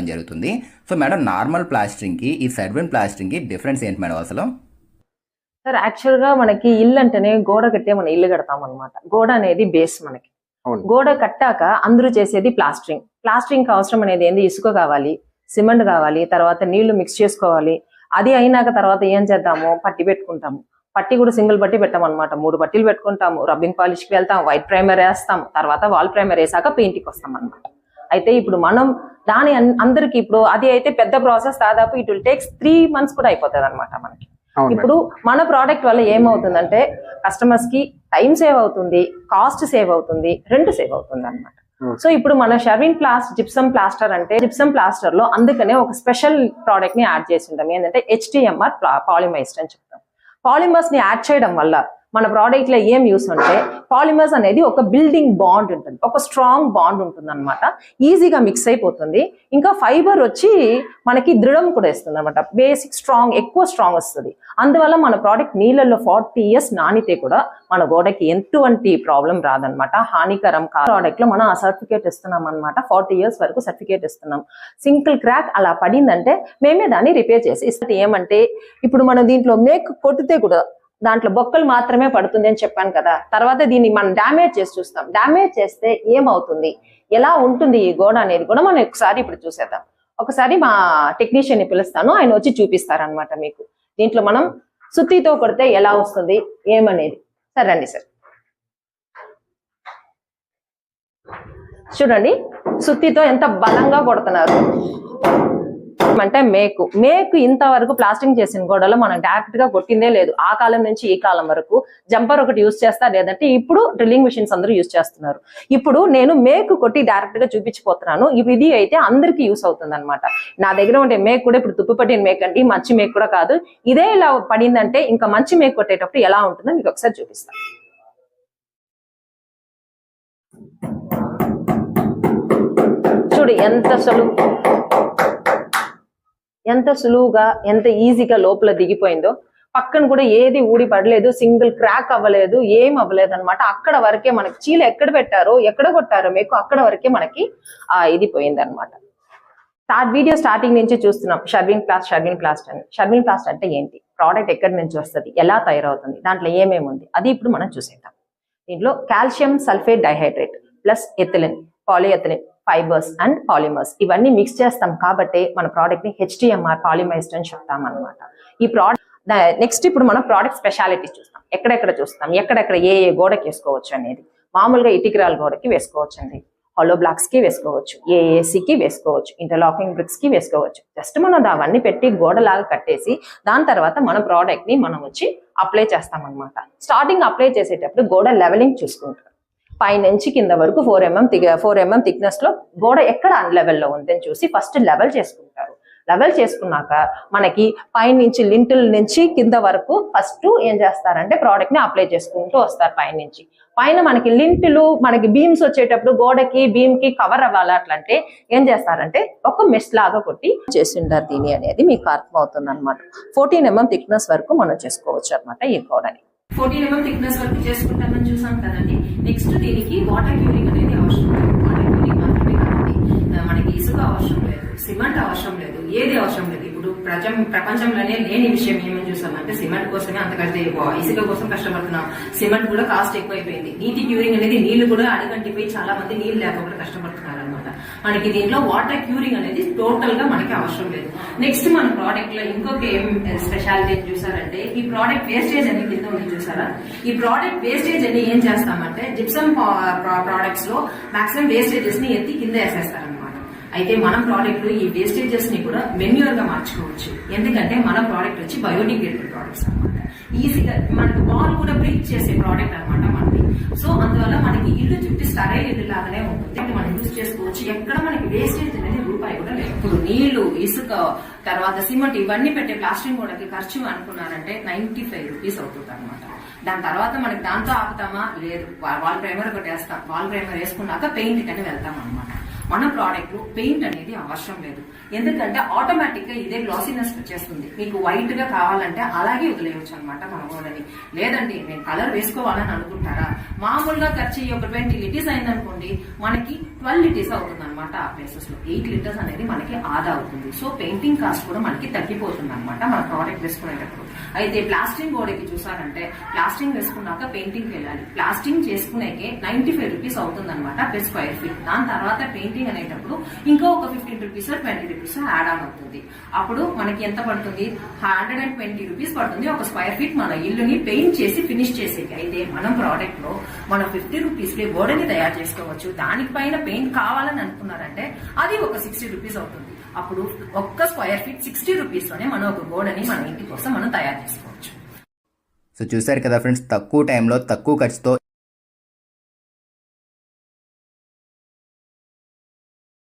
చెప్పడం జరుగుతుంది. So madam, normal ప్లాస్టరింగ్కి ఈ సర్వెంట్ ప్లాస్టరింగ్కి డిఫరెన్స్ ఏంటి మేడం అసలు? సార్ యాక్చువల్ గా మనకి ఇల్లు అంటేనే గోడ కట్టే మనం ఇల్లు కడతాం అనమాట. గోడ అనేది బేస్ మనకి. గోడ కట్టాక అందరూ చేసేది ప్లాస్టరింగ్. ప్లాస్టరింగ్ కి అవసరం అనేది ఏంది? ఇసుక కావాలి, సిమెంట్ కావాలి, తర్వాత నీళ్లు మిక్స్ చేసుకోవాలి. అది అయినాక తర్వాత ఏం చేద్దాము? పట్టి పెట్టుకుంటాము. పట్టి కూడా సింగిల్ పట్టి పెట్టామన్నమాట. 3 పట్టీలు పెట్టుకుంటాము. రబ్బింగ్ పాలిష్ కి వెళ్తాం, వైట్ ప్రైమర్ వేస్తాం, తర్వాత వాల్ ప్రైమర్ వేసాక పెయింట్కి వస్తాం అనమాట. అయితే ఇప్పుడు మనం దాని అందరికి ఇప్పుడు అది అయితే పెద్ద ప్రాసెస్. దాదాపు ఇట్ విల్ టేక్స్ 3 months కూడా అయిపోతుంది అనమాట మనకి. ఇప్పుడు మన ప్రోడక్ట్ వల్ల ఏమవుతుందంటే కస్టమర్స్ కి టైం సేవ్ అవుతుంది, కాస్ట్ సేవ్ అవుతుంది, రెంట్ సేవ్ అవుతుంది అనమాట. సో ఇప్పుడు మన షర్విన్ జిప్సమ్ ప్లాస్టర్ అంటే జిప్సమ్ ప్లాస్టర్ లో అందుకనే ఒక స్పెషల్ ప్రోడక్ట్ ని యాడ్ చేసి ఉంటాం. ఏంటంటే HTMR పాలిమైజ్డ్ అని చెప్తాం. పాలిమర్స్ ని యాడ్ చేయడం వల్ల మన ప్రోడక్ట్ లో ఏం యూస్ అంటే పాలిమర్స్ అనేది ఒక బిల్డింగ్ బాండ్ ఉంటుంది, ఒక స్ట్రాంగ్ బాండ్ ఉంటుంది అనమాట. ఈజీగా మిక్స్ అయిపోతుంది. ఇంకా ఫైబర్ వచ్చి మనకి దృఢం కూడా ఇస్తుంది అనమాట. బేసిక్ స్ట్రాంగ్, ఎక్కువ స్ట్రాంగ్ వస్తుంది. అందువల్ల మన ప్రోడక్ట్ నీళ్ళల్లో 40 years నానితే కూడా మన గోడకి ఎటువంటి ప్రాబ్లం రాదనమాట. హానికరం ప్రోడక్ట్ లో మనం ఆ సర్టిఫికేట్ ఇస్తున్నాం అనమాట. 40 years వరకు సర్టిఫికేట్ ఇస్తున్నాం. సింగిల్ క్రాక్ అలా పడిందంటే మేమే దాన్ని రిపేర్ చేసి ఇస్తుంది. ఏమంటే ఇప్పుడు మనం దీంట్లో మేక్ కొట్టితే కూడా దాంట్లో బొక్కలు మాత్రమే పడుతుంది అని చెప్పాను కదా. తర్వాత దీన్ని మనం డ్యామేజ్ చేసి చూస్తాం. డ్యామేజ్ చేస్తే ఏమవుతుంది, ఎలా ఉంటుంది ఈ గోడ అనేది కూడా మనం ఒకసారి ఇప్పుడు చూసేద్దాం. ఒకసారి మా టెక్నీషియన్ ని పిలుస్తాను, ఆయన వచ్చి చూపిస్తారనమాట మీకు. దీంట్లో మనం సుత్తితో కొడితే ఎలా వస్తుంది ఏమనేది. సరే రండి సార్. చూడండి సుత్తితో ఎంత బలంగా కొడుతున్నారు అంటే మేకు ఇంతవరకు ప్లాస్టింగ్ చేసిన గోడలో మనం డైరెక్ట్ గా కొట్టిందే లేదు. ఆ కాలం నుంచి ఈ కాలం వరకు జంపర్ ఒకటి యూజ్ చేస్తారు, లేదంటే ఇప్పుడు డ్రిల్లింగ్ మిషన్స్ అందరూ యూజ్ చేస్తున్నారు. ఇప్పుడు నేను మేకు కొట్టి డైరెక్ట్ గా చూపించిపోతున్నాను. ఇది అయితే అందరికీ యూస్ అవుతుంది అనమాట. నా దగ్గర ఉంటే మేకు కూడా ఇప్పుడు తుప్పు పట్టిన మేక్ అంటే మంచి మేక్ కూడా కాదు. ఇదే ఇలా పడిందంటే ఇంకా మంచి మేక్ కొట్టేటప్పుడు ఎలా ఉంటుందో మీకు ఒకసారి చూపిస్తాను. చూడు ఎంత సులువుగా ఎంత ఈజీగా లోపల దిగిపోయిందో. పక్కన కూడా ఏది ఊడి పడలేదు, సింగిల్ క్రాక్ అవ్వలేదు, ఏం అవ్వలేదు అనమాట. అక్కడ వరకే మనకి చీల ఎక్కడ పెట్టారో ఎక్కడ కొట్టారో మీకు అక్కడ వరకే మనకి ఇది పోయింది అనమాట. వీడియో స్టార్టింగ్ నుంచి చూస్తున్నాం షర్విన్ ప్లాస్ట్ అని. షర్విన్ ప్లాస్ట్ అంటే ఏంటి, ప్రోడక్ట్ ఎక్కడి నుంచి వస్తుంది, ఎలా తయారవుతుంది, దాంట్లో ఏమేమి ఉంది అది ఇప్పుడు మనం చూసేద్దాం. దీంట్లో calcium sulphate dihydrate plus ethylene, polyethylene, fibres and polymers ఇవన్నీ మిక్స్ చేస్తాం కాబట్టి మన ప్రోడక్ట్ ని HTMR పాలిమైజ్డ్ అని చెప్తాం అనమాట. ఈ ప్రోడక్ట్ నెక్స్ట్ ఇప్పుడు మనం ప్రోడక్ట్ స్పెషాలిటీ చూస్తాం. ఎక్కడెక్కడ చూస్తాం, ఎక్కడెక్కడ ఏ గోడకి వేసుకోవచ్చు అనేది. మామూలుగా ఇటికరాల గోడకి వేసుకోవచ్చు అండి, హాలో బ్లాక్స్ కి వేసుకోవచ్చు, ఏఏసీకి వేసుకోవచ్చు, ఇంటర్లాకింగ్ బ్రిక్స్ కి వేసుకోవచ్చు. జస్ట్ మనం అవన్నీ పెట్టి గోడలాగా కట్టేసి దాని తర్వాత మన ప్రోడక్ట్ ని మనం వచ్చి అప్లై చేస్తాం అనమాట. స్టార్టింగ్ అప్లై చేసేటప్పుడు గోడ లెవెలింగ్ చూసుకుంటారు. పైనుంచి కింద వరకు 4 mm థిక్నెస్ లో గోడ ఎక్కడ అన్లెవెల్లో ఉందని చూసి ఫస్ట్ లెవెల్ చేసుకుంటారు. లెవెల్ చేసుకున్నాక మనకి పైనుంచి లింటిల్ నుంచి కింద వరకు ఫస్ట్ ఏం చేస్తారంటే ప్రోడక్ట్ ని అప్లై చేసుకుంటూ వస్తారు. పైన మనకి లింటిలు మనకి బీమ్స్ వచ్చేటప్పుడు గోడకి బీమ్ కి కవర్ అవ్వాలి. అట్లంటే ఏం చేస్తారంటే ఒక మెష్ లాగా కొట్టి చేసిండారు దీని అనేది మీకు అర్థమవుతుంది అనమాట. 14 mm థిక్నెస్ వరకు మనం చేసుకోవచ్చు అనమాట ఈ గోడని. 14 mm థిక్నెస్ వరకు చేసుకుంటామని చూసాం కదండి. నెక్స్ట్ దీనికి వాటర్ క్యూరింగ్ అనేది అవసరం లేదు. వాటర్ క్యూరింగ్ మాత్రమే కాదండి, మనకి ఇసుక అవసరం లేదు, సిమెంట్ అవసరం లేదు, ఏది అవసరం లేదు. ఇప్పుడు ప్రపంచంలోనే లేని విషయం ఏమని చూసామంటే సిమెంట్ కోసమే అంత ఇసుక కోసం కష్టపడుతున్నాం. సిమెంట్ కూడా కాస్ట్ ఎక్కువైపోయింది. నీటి క్యూరింగ్ అనేది నీళ్లు కూడా అడిగంటిపోయి చాలా మంది నీళ్లు లేకపోతే కష్టపడుతున్నారు అనమాట. మనకి దీంట్లో వాటర్ క్యూరింగ్ అనేది టోటల్ గా మనకి అవసరం లేదు. నెక్స్ట్ మన ప్రోడక్ట్ లో ఇంకొక ఏం స్పెషాలిటీ చూసారంటే ఈ ప్రోడక్ట్ వేస్టేజ్ అని కింద ఉంది చూసారా. ఈ ప్రోడక్ట్ వేస్టేజ్ అని ఏం చేస్తామంటే జిప్సమ్ ప్రోడక్ట్స్ లో మాక్సిమం వేస్టేజెస్ ని ఎత్తి కింద వేసేస్తారనమాట. అయితే మన ప్రోడక్ట్ ఈ వేస్టేజెస్ ని కూడా మెన్యూర్ గా మార్చుకోవచ్చు. ఎందుకంటే మన ప్రోడక్ట్ వచ్చి బయోడిగ్రేడబుల్ ప్రోడక్ట్స్ అనమాట. ఈజీగా మనకి వాల్ కూడా బ్రీచ్ చేసే ప్రోడక్ట్ అనమాట మనకి. సో అందువల్ల మనకి ఇల్లు చుట్టూ స్టరైల్ ఇల్లు లాగానే ఉంటుంది, మనం యూజ్ చేసుకోవచ్చు. ఎక్కడ మనకి వేస్టేజ్ అనేది రూపాయి కూడా లేదు. ఇప్పుడు నీళ్లు, ఇసుక, తర్వాత సిమెంట్ ఇవన్నీ పెట్టే ప్లాస్టింగ్ గోడకి ఖర్చు అనుకున్నారంటే 95 rupees అవుతుంది అనమాట. దాని తర్వాత మనకి దాంతో ఆపుతామా లేదు, వాల్ ప్రైమర్ ఒకటి వేస్తాం. వాల్ ప్రైమర్ వేసుకున్నాక పెయింట్ అని వెళ్తాం అనమాట. మన ప్రోడక్ట్ లో పెయింట్ అనేది అవసరం లేదు. ఎందుకంటే ఆటోమేటిక్ గా ఇదే గ్లాసీనెస్ వచ్చేస్తుంది. మీకు వైట్ గా కావాలంటే అలాగే వదిలేయచ్చు అనమాట మన గోడని. లేదండి నేను కలర్ వేసుకోవాలని అనుకుంటారా, మామూలుగా ఖర్చు ఒక 20 లీటర్స్ అయిందనుకోండి, మనకి 12 లీటర్స్ అవుతుంది అనమాట. ఆ ప్లేసెస్ లో 8 లీటర్స్ అనేది మనకి ఆదా అవుతుంది. సో పెయింటింగ్ కాస్ట్ కూడా మనకి తగ్గిపోతుంది అనమాట మన ప్రోడక్ట్ వేసుకునేటప్పుడు. అయితే ప్లాస్టింగ్ గోడకి చూసారంటే ప్లాస్టింగ్ వేసుకున్నాక పెయింటింగ్ వెళ్ళాలి. ప్లాస్టింగ్ చేసుకునేకే 95 రూపీస్ అవుతుంది అనమాట per స్క్వేర్ ఫీట్. దాని తర్వాత పెయింటింగ్ అనేటప్పుడు ఇంకో ఒక 15 రూపీస్ 20 రూపీస్ యాడ్ ఆన్ అవుతుంది. అప్పుడు మనకి ఎంత పడుతుంది, 120 రూపీస్ పడుతుంది ఒక స్క్వేర్ ఫీట్ మన ఇల్లుని పెయింట్ చేసి ఫినిష్ చేసేకి. అయితే మనం ప్రోడక్ట్ లో మనం 50 రూపీస్ కి గోడని తయారు చేసుకోవచ్చు. దానికి పైన పెయింట్ కావాలని అనుకున్నారంటే అది ఒక 60 రూపీస్ అవుతుంది. అప్పుడు ఒక్క స్క్వేర్ ఫీట్ 60 రూపీస్ లోనే మనం ఒక గోడని మన ఇంటి కోసం మనం తయారు చేసుకోవచ్చు. సో చూసారు కదా ఫ్రెండ్స్, తక్కువ టైంలో తక్కువ ఖర్చుతో